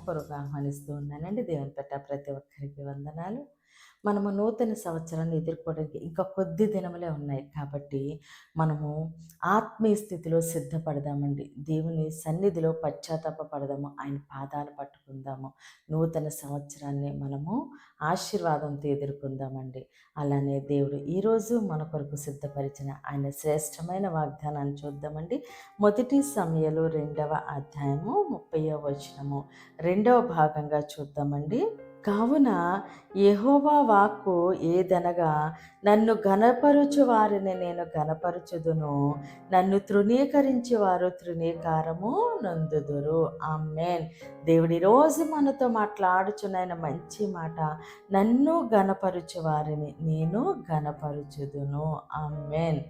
ప్రేమపూర్వక ఆహ్వానిస్తూ ఉన్నానండి. దేవుని పెట్ట ప్రతి ఒక్కరికి వందనాలు. మనము నూతన సంవత్సరాన్ని ఎదుర్కోవడానికి ఇంకా కొద్ది దినములే ఉన్నాయి కాబట్టి మనము ఆత్మీయ స్థితిలో సిద్ధపడదామండి. దేవుని సన్నిధిలో పశ్చాత్తాపపడదాము. ఆయన పాదాలు పట్టుకుందాము. నూతన సంవత్సరాన్ని మనము ఆశీర్వాదంతో ఎదుర్కొందామండి. అలానే దేవుడు ఈరోజు మన కొరకు సిద్ధపరిచిన ఆయన శ్రేష్టమైన వాగ్దానాన్ని చూద్దామండి. మొదటి సమయలు 2వ అధ్యాయము 30వ వచనము 2వ భాగంగా చూద్దామండి. కావున యెహోవా వాక్కు ఏదనగా, నన్ను ఘనపరచు వారిని నేను ఘనపరచుదును, నన్ను తృణీకరించి వారు తృణీకారము నొందుదురు. ఆమేన్. దేవుడి రోజు మనతో మాట్లాడుచున్న మంచి మాట, నన్ను ఘనపరచు వారిని నేను ఘనపరచుదును. ఆమేన్.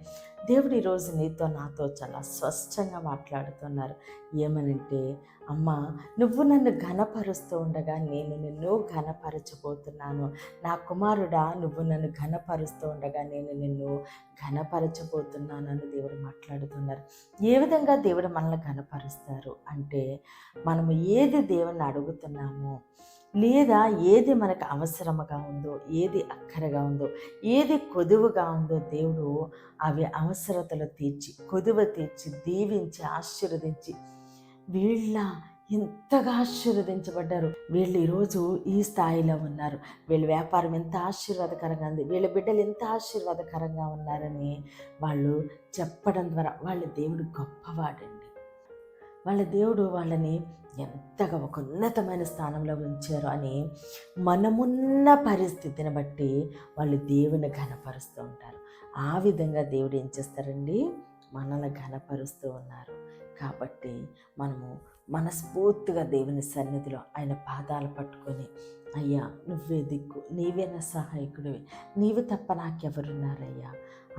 దేవుడు ఈరోజు నీతో నాతో చాలా స్పష్టంగా మాట్లాడుతున్నారు. ఏమనంటే, అమ్మ, నువ్వు నన్ను ఘనపరుస్తూ ఉండగా నేను నిన్ను ఘనపరచబోతున్నాను. నా కుమారుడా, నువ్వు నన్ను ఘనపరుస్తూ ఉండగా నేను నిన్ను ఘనపరచబోతున్నాను అని దేవుడు మాట్లాడుతున్నారు. ఏ విధంగా దేవుడు మనల్ని ఘనపరుస్తారు అంటే, మనము ఏది దేవుణ్ణి అడుగుతున్నామో, లేదా ఏది మనకు అవసరముగా ఉందో, ఏది అక్కరగా ఉందో, ఏది కొదువుగా ఉందో దేవుడు అవి అవసరతలు తీర్చి, కొదువ తీర్చి, దీవించి, ఆశీర్వదించి, వీళ్ళ ఎంతగా ఆశీర్వదించబడ్డారు, వీళ్ళు ఈరోజు ఈ స్థాయిలో ఉన్నారు, వీళ్ళ వ్యాపారం ఎంత ఆశీర్వాదకరంగా ఉంది, వీళ్ళ బిడ్డలు ఎంత ఆశీర్వాదకరంగా ఉన్నారని వాళ్ళు చెప్పడం ద్వారా వాళ్ళ దేవుడు గొప్పవాడండి. వాళ్ళ దేవుడు వాళ్ళని ఎంతగా ఒక ఉన్నతమైన స్థానంలో ఉంచారు అని మనమున్న పరిస్థితిని బట్టి వాళ్ళు దేవుని ఘనపరుస్తూ ఉంటారు. ఆ విధంగా దేవుడు ఏం చేస్తారండి, మనల్ని ఘనపరుస్తూ ఉన్నారు. కాబట్టి మనము మనస్ఫూర్తిగా దేవుని సన్నిధిలో ఆయన పాదాలు పట్టుకొని, అయ్యా నువ్వే దిక్కు, నీవే నా సహాయకుడివి, నీవు తప్ప నాకెవరున్నారయ్యా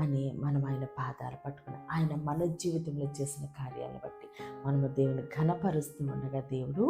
అని మనం ఆయన పాదాలు పట్టుకుని, ఆయన మన జీవితంలో చేసిన కార్యాలను బట్టి మనము దేవుని ఘనపరుస్తూ ఉండగా దేవుడు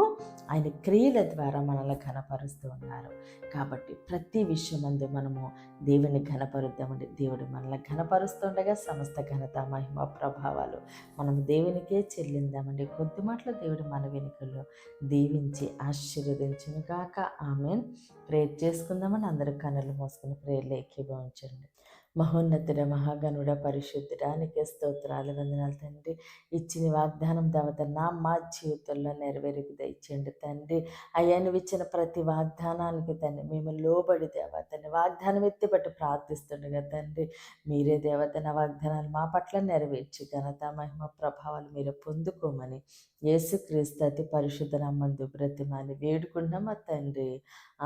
ఆయన క్రియల ద్వారా మనల్ని ఘనపరుస్తూ ఉన్నారు. కాబట్టి ప్రతి విషయమందు మనము దేవుని ఘనపరుద్దామండి. దేవుడు మనల్ని ఘనపరుస్తుండగా సమస్త ఘనత, మహిమ, ప్రభావాలు మనము దేవునికే చెల్లిందామండి. కొద్ది మాటలు దేవుడు మన వెనుకల్లో దీవించి ఆశీర్వదించును గాక. ఆమేన్. ప్రేర్ చేసుకుందామని అందరూ కన్నులు మోసుకుని ప్రేర్లు ఏకీభవించండి. మహోన్నతుడ, మహాగణుడ, పరిశుద్ధుడా, నీకే స్తోత్రాలు, వందనాలు తండ్రి. ఇచ్చిన వాగ్దానం దేవత మా జీవితంలో నెరవేరికి దయచేయండి తండ్రి. అయ్యా, నువ్వు ఇచ్చిన ప్రతి వాగ్దానానికి తండ్రి మేము లోబడి దేవతని వాగ్దానం ఎత్తిబట్టి ప్రార్థిస్తుండగా తండ్రి, మీరే దేవత నా వాగ్దానాలు మా పట్ల నెరవేర్చి ఘనత, మహిమ, ప్రభావాలు మీరు పొందుకోమని యేసుక్రీస్తు అతి పరిశుద్ధ నామమున బ్రతిమాలి వేడుకుంటున్నాం తండ్రి.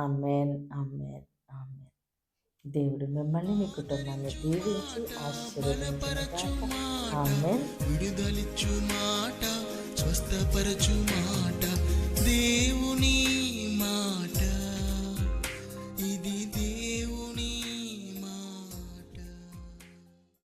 ఆమేన్, ఆమేన్, ఆమేన్. దేవుడు మిమ్మల్ని, మీ కుటుంబాన్ని దీవించి ఆశీర్వదించును గాక. ఆమేన్. విడుదలిచ్చు మాట, స్వస్థపరచు మాట,